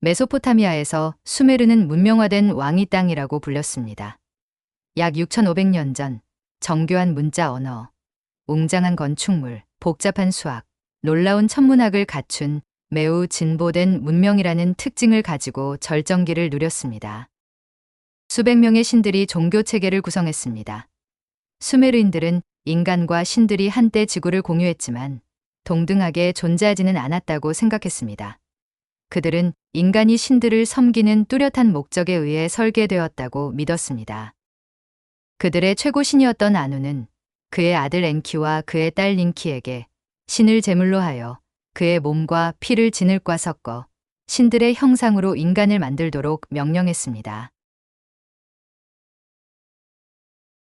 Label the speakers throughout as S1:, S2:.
S1: 메소포타미아에서 수메르는 문명화된 왕이 땅이라고 불렸습니다. 약 6500년 전 정교한 문자 언어, 웅장한 건축물, 복잡한 수학, 놀라운 천문학을 갖춘 매우 진보된 문명이라는 특징을 가지고 절정기를 누렸습니다. 수백 명의 신들이 종교 체계를 구성했습니다. 수메르인들은 인간과 신들이 한때 지구를 공유했지만 동등하게 존재하지는 않았다고 생각했습니다. 그들은 인간이 신들을 섬기는 뚜렷한 목적에 의해 설계되었다고 믿었습니다. 그들의 최고 신이었던 아누는 그의 아들 엔키와 그의 딸 닌키에게 신을 제물로 하여 그의 몸과 피를 진흙과 섞어 신들의 형상으로 인간을 만들도록 명령했습니다.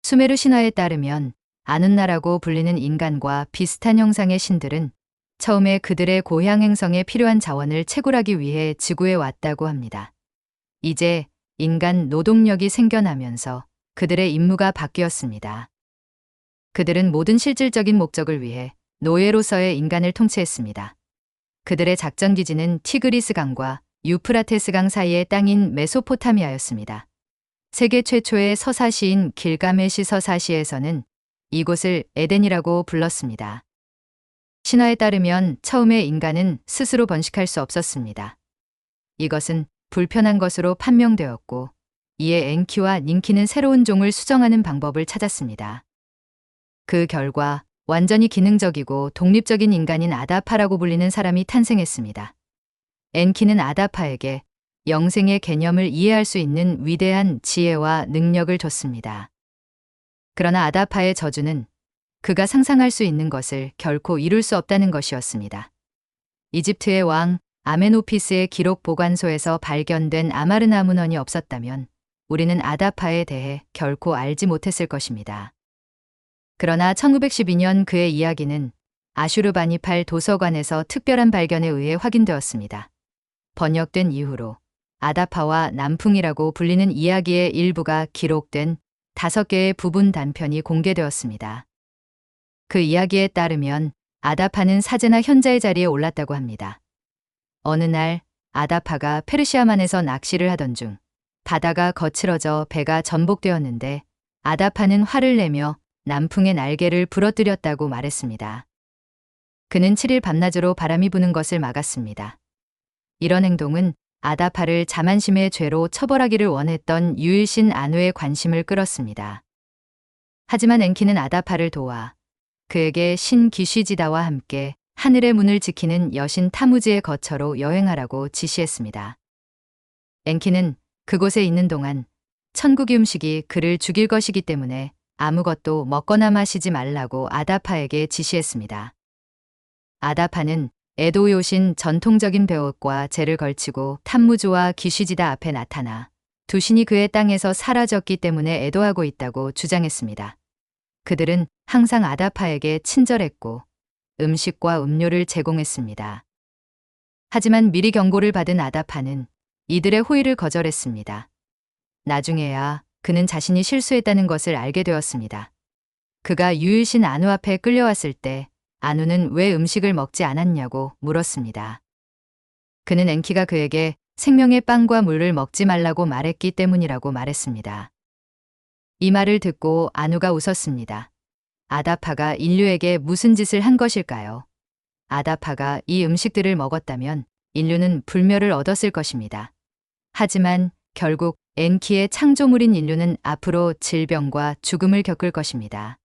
S1: 수메르 신화에 따르면 아눈나라고 불리는 인간과 비슷한 형상의 신들은 처음에 그들의 고향 행성에 필요한 자원을 채굴하기 위해 지구에 왔다고 합니다. 이제 인간 노동력이 생겨나면서 그들의 임무가 바뀌었습니다. 그들은 모든 실질적인 목적을 위해 노예로서의 인간을 통치했습니다. 그들의 작전 기지는 티그리스 강과 유프라테스 강 사이의 땅인 메소포타미아였습니다. 세계 최초의 서사시인 길가메시 서사시에서는 이곳을 에덴이라고 불렀습니다. 신화에 따르면 처음에 인간은 스스로 번식할 수 없었습니다. 이것은 불편한 것으로 판명되었고 이에 엔키와 닌키는 새로운 종을 수정하는 방법을 찾았습니다. 그 결과 완전히 기능적이고 독립적인 인간인 아다파라고 불리는 사람이 탄생했습니다. 엔키는 아다파에게 영생의 개념을 이해할 수 있는 위대한 지혜와 능력을 줬습니다. 그러나 아다파의 저주는 그가 상상할 수 있는 것을 결코 이룰 수 없다는 것이었습니다. 이집트의 왕 아메노피스의 기록 보관소에서 발견된 아마르나 문헌이 없었다면 우리는 아다파에 대해 결코 알지 못했을 것입니다. 그러나 1912년 그의 이야기는 아슈르바니팔 도서관에서 특별한 발견에 의해 확인되었습니다. 번역된 이후로 아다파와 남풍이라고 불리는 이야기의 일부가 기록된 5개의 부분 단편이 공개되었습니다. 그 이야기에 따르면 아다파는 사제나 현자의 자리에 올랐다고 합니다. 어느 날 아다파가 페르시아만에서 낚시를 하던 중 바다가 거칠어져 배가 전복되었는데 아다파는 화를 내며 남풍의 날개를 부러뜨렸다고 말했습니다. 그는 7일 밤낮으로 바람이 부는 것을 막았습니다. 이런 행동은 아다파를 자만심의 죄로 처벌하기를 원했던 유일신 아누의 관심을 끌었습니다. 하지만 엔키는 아다파를 도와 그에게 신 기쉬지다와 함께 하늘의 문을 지키는 여신 타무즈의 거처로 여행하라고 지시했습니다. 엔키는 그곳에 있는 동안 천국의 음식이 그를 죽일 것이기 때문에 아무것도 먹거나 마시지 말라고 아다파에게 지시했습니다. 아다파는 에도요신 전통적인 배옷과 제를 걸치고 탐무즈와 기쉬지다 앞에 나타나 두 신이 그의 땅에서 사라졌기 때문에 애도하고 있다고 주장했습니다. 그들은 항상 아다파에게 친절했고 음식과 음료를 제공했습니다. 하지만 미리 경고를 받은 아다파는 이들의 호의를 거절했습니다. 나중에야 그는 자신이 실수했다는 것을 알게 되었습니다. 그가 유일신 아누 앞에 끌려왔을 때 아누는 왜 음식을 먹지 않았냐고 물었습니다. 그는 엔키가 그에게 생명의 빵과 물을 먹지 말라고 말했기 때문이라고 말했습니다. 이 말을 듣고 아누가 웃었습니다. 아다파가 인류에게 무슨 짓을 한 것일까요? 아다파가 이 음식들을 먹었다면 인류는 불멸을 얻었을 것입니다. 하지만 결국 엔키의 창조물인 인류는 앞으로 질병과 죽음을 겪을 것입니다.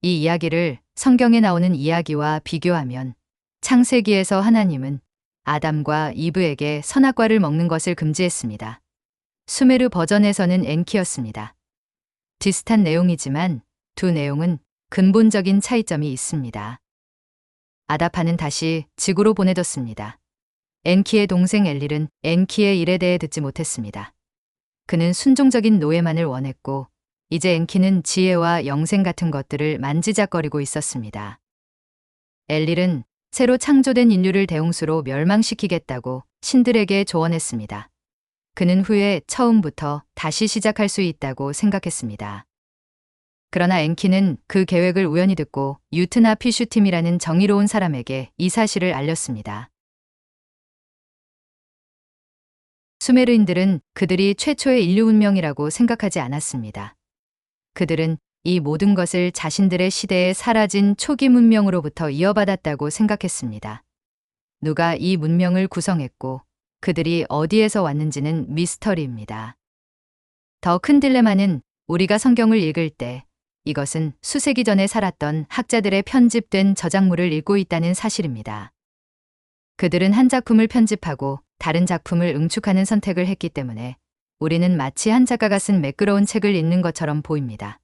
S1: 이 이야기를 성경에 나오는 이야기와 비교하면 창세기에서 하나님은 아담과 이브에게 선악과를 먹는 것을 금지했습니다. 수메르 버전에서는 엔키였습니다. 비슷한 내용이지만 두 내용은 근본적인 차이점이 있습니다. 아다파는 다시 지구로 보내졌습니다. 엔키의 동생 엘릴은 엔키의 일에 대해 듣지 못했습니다. 그는 순종적인 노예만을 원했고 이제 엔키는 지혜와 영생 같은 것들을 만지작거리고 있었습니다. 엘릴은 새로 창조된 인류를 대홍수로 멸망시키겠다고 신들에게 조언했습니다. 그는 후에 처음부터 다시 시작할 수 있다고 생각했습니다. 그러나 엔키는 그 계획을 우연히 듣고 유트나 피슈팀이라는 정의로운 사람에게 이 사실을 알렸습니다. 수메르인들은 그들이 최초의 인류 문명이라고 생각하지 않았습니다. 그들은 이 모든 것을 자신들의 시대에 사라진 초기 문명으로부터 이어받았다고 생각했습니다. 누가 이 문명을 구성했고 그들이 어디에서 왔는지는 미스터리입니다. 더 큰 딜레마는 우리가 성경을 읽을 때 이것은 수세기 전에 살았던 학자들의 편집된 저작물을 읽고 있다는 사실입니다. 그들은 한 작품을 편집하고 다른 작품을 응축하는 선택을 했기 때문에 우리는 마치 한 작가가 쓴 매끄러운 책을 읽는 것처럼 보입니다.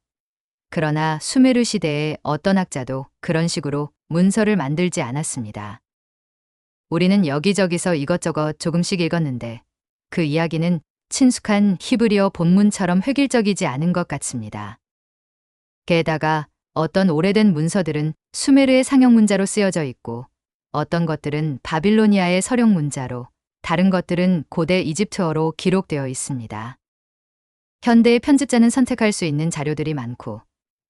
S1: 그러나 수메르 시대의 어떤 학자도 그런 식으로 문서를 만들지 않았습니다. 우리는 여기저기서 이것저것 조금씩 읽었는데 그 이야기는 친숙한 히브리어 본문처럼 획일적이지 않은 것 같습니다. 게다가 어떤 오래된 문서들은 수메르의 상형 문자로 쓰여져 있고 어떤 것들은 바빌로니아의 서령 문자로, 다른 것들은 고대 이집트어로 기록되어 있습니다. 현대의 편집자는 선택할 수 있는 자료들이 많고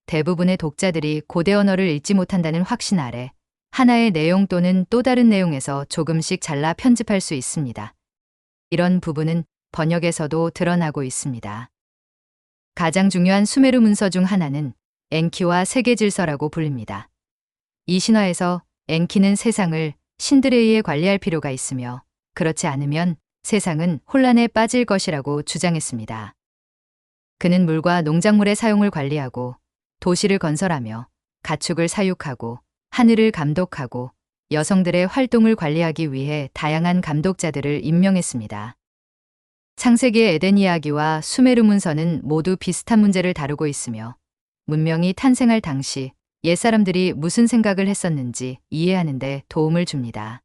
S1: 대부분의 독자들이 고대 언어를 읽지 못한다는 확신 아래 하나의 내용 또는 또 다른 내용에서 조금씩 잘라 편집할 수 있습니다. 이런 부분은 번역에서도 드러나고 있습니다. 가장 중요한 수메르 문서 중 하나는 엔키와 세계 질서라고 불립니다. 이 신화에서 엔키는 세상을 신들에 의해 관리할 필요가 있으며 그렇지 않으면 세상은 혼란에 빠질 것이라고 주장했습니다. 그는 물과 농작물의 사용을 관리하고 도시를 건설하며 가축을 사육하고 하늘을 감독하고 여성들의 활동을 관리하기 위해 다양한 감독자들을 임명했습니다. 창세기의 에덴 이야기와 수메르 문서는 모두 비슷한 문제를 다루고 있으며 문명이 탄생할 당시 옛사람들이 무슨 생각을 했었는지 이해하는 데 도움을 줍니다.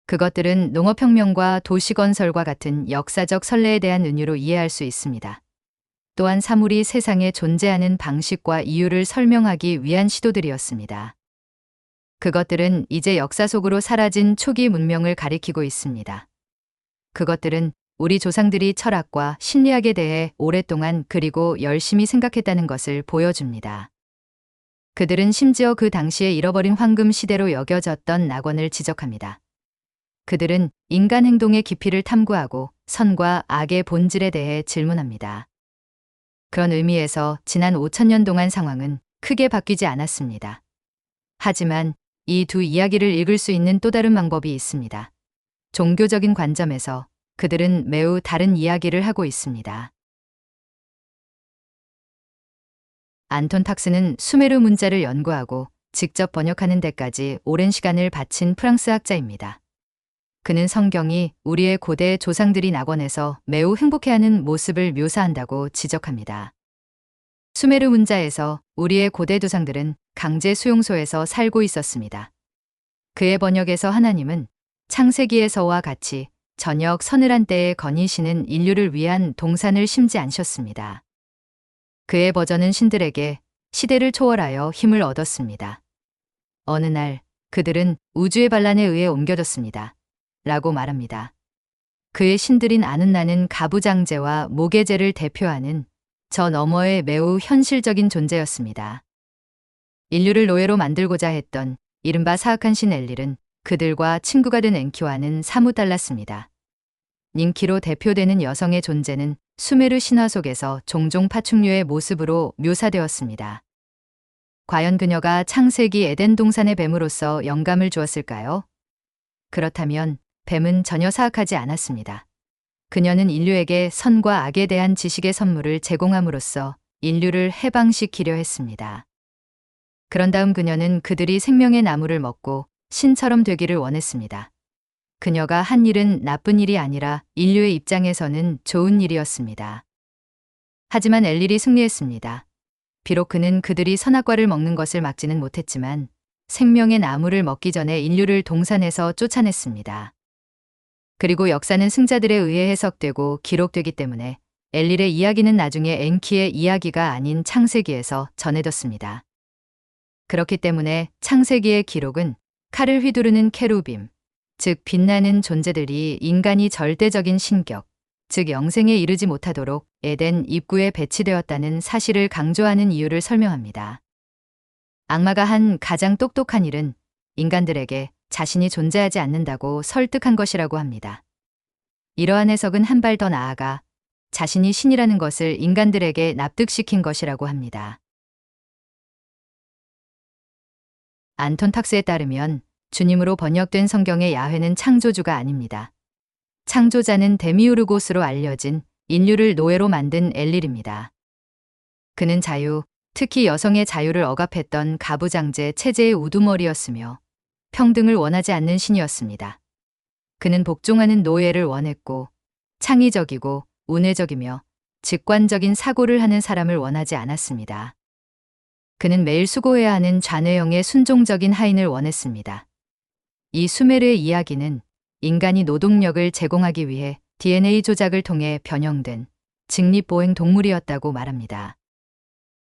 S1: 그것들은 농업혁명과 도시건설과 같은 역사적 선례에 대한 은유로 이해할 수 있습니다. 또한 사물이 세상에 존재하는 방식과 이유를 설명하기 위한 시도들이었습니다. 그것들은 이제 역사 속으로 사라진 초기 문명을 가리키고 있습니다. 그것들은 우리 조상들이 철학과 심리학에 대해 오랫동안 그리고 열심히 생각했다는 것을 보여줍니다. 그들은 심지어 그 당시에 잃어버린 황금 시대로 여겨졌던 낙원을 지적합니다. 그들은 인간 행동의 깊이를 탐구하고 선과 악의 본질에 대해 질문합니다. 그런 의미에서 지난 5,000년 동안 상황은 크게 바뀌지 않았습니다. 하지만 이 두 이야기를 읽을 수 있는 또 다른 방법이 있습니다. 종교적인 관점에서 그들은 매우 다른 이야기를 하고 있습니다. 안톤 탁스는 수메르 문자를 연구하고 직접 번역하는 데까지 오랜 시간을 바친 프랑스 학자입니다. 그는 성경이 우리의 고대 조상들이 낙원에서 매우 행복해하는 모습을 묘사한다고 지적합니다. 수메르 문자에서 우리의 고대 조상들은 강제 수용소에서 살고 있었습니다. 그의 번역에서 하나님은 창세기에서와 같이 저녁 서늘한 때에 거니시는 인류를 위한 동산을 심지 않으셨습니다. 그의 버전은 신들에게 시대를 초월하여 힘을 얻었습니다. 어느 날 그들은 우주의 반란에 의해 옮겨졌습니다. 라고 말합니다. 그의 신들인 아눈나는 가부장제와 모계제를 대표하는 저 너머의 매우 현실적인 존재였습니다. 인류를 노예로 만들고자 했던 이른바 사악한 신 엘릴은 그들과 친구가 된 엔키와는 사뭇 달랐습니다. 닌키로 대표되는 여성의 존재는 수메르 신화 속에서 종종 파충류의 모습으로 묘사되었습니다. 과연 그녀가 창세기 에덴 동산의 뱀으로서 영감을 주었을까요? 그렇다면 뱀은 전혀 사악하지 않았습니다. 그녀는 인류에게 선과 악에 대한 지식의 선물을 제공함으로써 인류를 해방시키려 했습니다. 그런 다음 그녀는 그들이 생명의 나무를 먹고 신처럼 되기를 원했습니다. 그녀가 한 일은 나쁜 일이 아니라 인류의 입장에서는 좋은 일이었습니다. 하지만 엘릴이 승리했습니다. 비록 그는 그들이 선악과를 먹는 것을 막지는 못했지만 생명의 나무를 먹기 전에 인류를 동산에서 쫓아냈습니다. 그리고 역사는 승자들에 의해 해석되고 기록되기 때문에 엘릴의 이야기는 나중에 엔키의 이야기가 아닌 창세기에서 전해졌습니다. 그렇기 때문에 창세기의 기록은 칼을 휘두르는 케루빔, 즉 빛나는 존재들이 인간이 절대적인 신격, 즉 영생에 이르지 못하도록 에덴 입구에 배치되었다는 사실을 강조하는 이유를 설명합니다. 악마가 한 가장 똑똑한 일은 인간들에게 자신이 존재하지 않는다고 설득한 것이라고 합니다. 이러한 해석은 한 발 더 나아가 자신이 신이라는 것을 인간들에게 납득시킨 것이라고 합니다. 안톤 탁스에 따르면 주님으로 번역된 성경의 야훼는 창조주가 아닙니다. 창조자는 데미우르고스로 알려진 인류를 노예로 만든 엘릴입니다. 그는 자유, 특히 여성의 자유를 억압했던 가부장제 체제의 우두머리였으며 평등을 원하지 않는 신이었습니다. 그는 복종하는 노예를 원했고 창의적이고 운회적이며 직관적인 사고를 하는 사람을 원하지 않았습니다. 그는 매일 수고해야 하는 좌뇌형의 순종적인 하인을 원했습니다. 이 수메르의 이야기는 인간이 노동력을 제공하기 위해 DNA 조작을 통해 변형된 직립보행 동물이었다고 말합니다.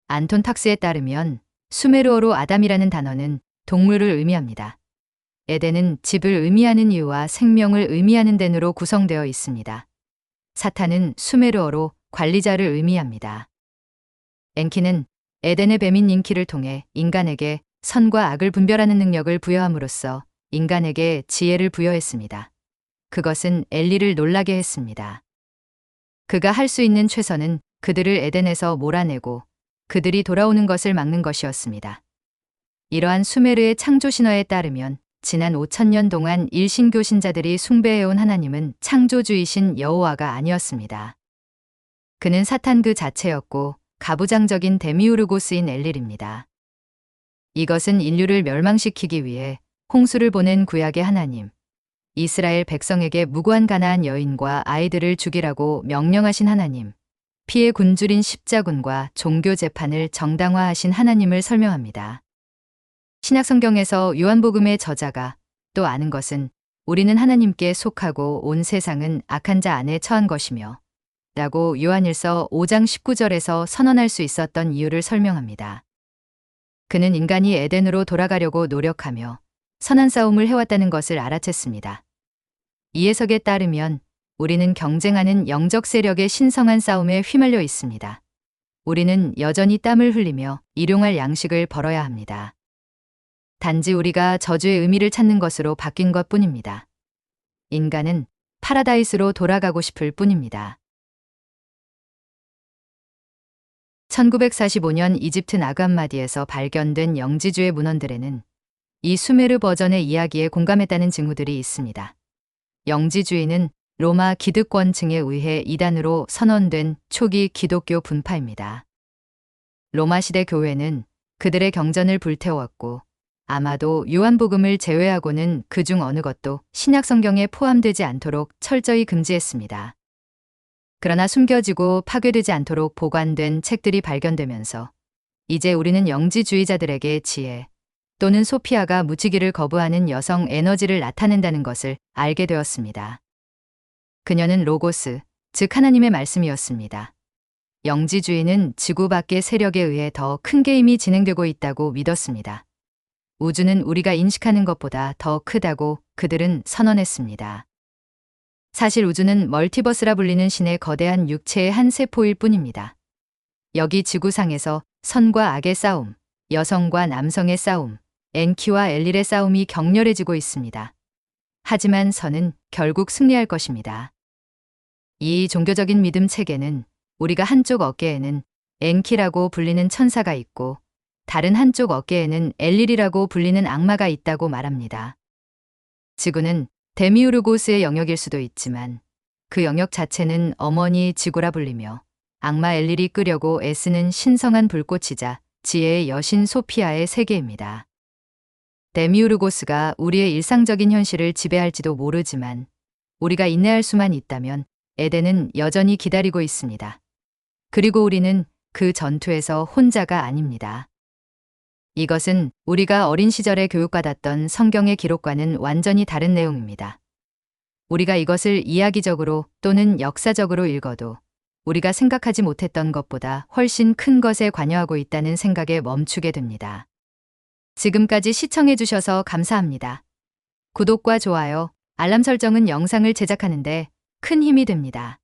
S1: 안톤 탁스에 따르면 수메르어로 아담이라는 단어는 동물을 의미합니다. 에덴은 집을 의미하는 이유와 생명을 의미하는 덴으로 구성되어 있습니다. 사탄은 수메르어로 관리자를 의미합니다. 엔키는 에덴의 뱀인 인키를 통해 인간에게 선과 악을 분별하는 능력을 부여함으로써 인간에게 지혜를 부여했습니다. 그것은 엘리를 놀라게 했습니다. 그가 할 수 있는 최선은 그들을 에덴에서 몰아내고 그들이 돌아오는 것을 막는 것이었습니다. 이러한 수메르의 창조 신화에 따르면 지난 5,000년 동안 일신교 신자들이 숭배해온 하나님은 창조주이신 여호와가 아니었습니다. 그는 사탄 그 자체였고 가부장적인 데미우르고스인 엘릴입니다. 이것은 인류를 멸망시키기 위해 홍수를 보낸 구약의 하나님, 이스라엘 백성에게 무고한 가나안 여인과 아이들을 죽이라고 명령하신 하나님, 피의 굶주린 십자군과 종교 재판을 정당화하신 하나님을 설명합니다. 신약 성경에서 요한복음의 저자가 또 아는 것은 우리는 하나님께 속하고 온 세상은 악한 자 안에 처한 것이며 라고 요한일서 5장 19절에서 선언할 수 있었던 이유를 설명합니다. 그는 인간이 에덴으로 돌아가려고 노력하며 선한 싸움을 해왔다는 것을 알아챘습니다. 이 해석에 따르면 우리는 경쟁하는 영적 세력의 신성한 싸움에 휘말려 있습니다. 우리는 여전히 땀을 흘리며 일용할 양식을 벌어야 합니다. 단지 우리가 저주의 의미를 찾는 것으로 바뀐 것뿐입니다. 인간은 파라다이스로 돌아가고 싶을 뿐입니다. 1945년 이집트 나그한마디에서 발견된 영지주의 문헌들에는 이 수메르 버전의 이야기에 공감했다는 징후들이 있습니다. 영지주의는 로마 기득권층에 의해 이단으로 선언된 초기 기독교 분파입니다. 로마 시대 교회는 그들의 경전을 불태웠고 아마도 요한복음을 제외하고는 그중 어느 것도 신약 성경에 포함되지 않도록 철저히 금지했습니다. 그러나 숨겨지고 파괴되지 않도록 보관된 책들이 발견되면서 이제 우리는 영지주의자들에게 지혜 또는 소피아가 묻히기를 거부하는 여성 에너지를 나타낸다는 것을 알게 되었습니다. 그녀는 로고스, 즉 하나님의 말씀이었습니다. 영지주의는 지구 밖의 세력에 의해 더 큰 게임이 진행되고 있다고 믿었습니다. 우주는 우리가 인식하는 것보다 더 크다고 그들은 선언했습니다. 사실 우주는 멀티버스라 불리는 신의 거대한 육체의 한 세포일 뿐입니다. 여기 지구상에서 선과 악의 싸움, 여성과 남성의 싸움, 엔키와 엘릴의 싸움이 격렬해지고 있습니다. 하지만 선은 결국 승리할 것입니다. 이 종교적인 믿음 체계는 우리가 한쪽 어깨에는 엔키라고 불리는 천사가 있고 다른 한쪽 어깨에는 엘릴이라고 불리는 악마가 있다고 말합니다. 지구는 데미우르고스의 영역일 수도 있지만 그 영역 자체는 어머니 지구라 불리며 악마 엘릴이 끄려고 애쓰는 신성한 불꽃이자 지혜의 여신 소피아의 세계입니다. 데미우르고스가 우리의 일상적인 현실을 지배할지도 모르지만 우리가 인내할 수만 있다면 에덴은 여전히 기다리고 있습니다. 그리고 우리는 그 전투에서 혼자가 아닙니다. 이것은 우리가 어린 시절에 교육받았던 성경의 기록과는 완전히 다른 내용입니다. 우리가 이것을 이야기적으로 또는 역사적으로 읽어도 우리가 생각하지 못했던 것보다 훨씬 큰 것에 관여하고 있다는 생각에 멈추게 됩니다. 지금까지 시청해주셔서 감사합니다. 구독과 좋아요, 알람 설정은 영상을 제작하는 데 큰 힘이 됩니다.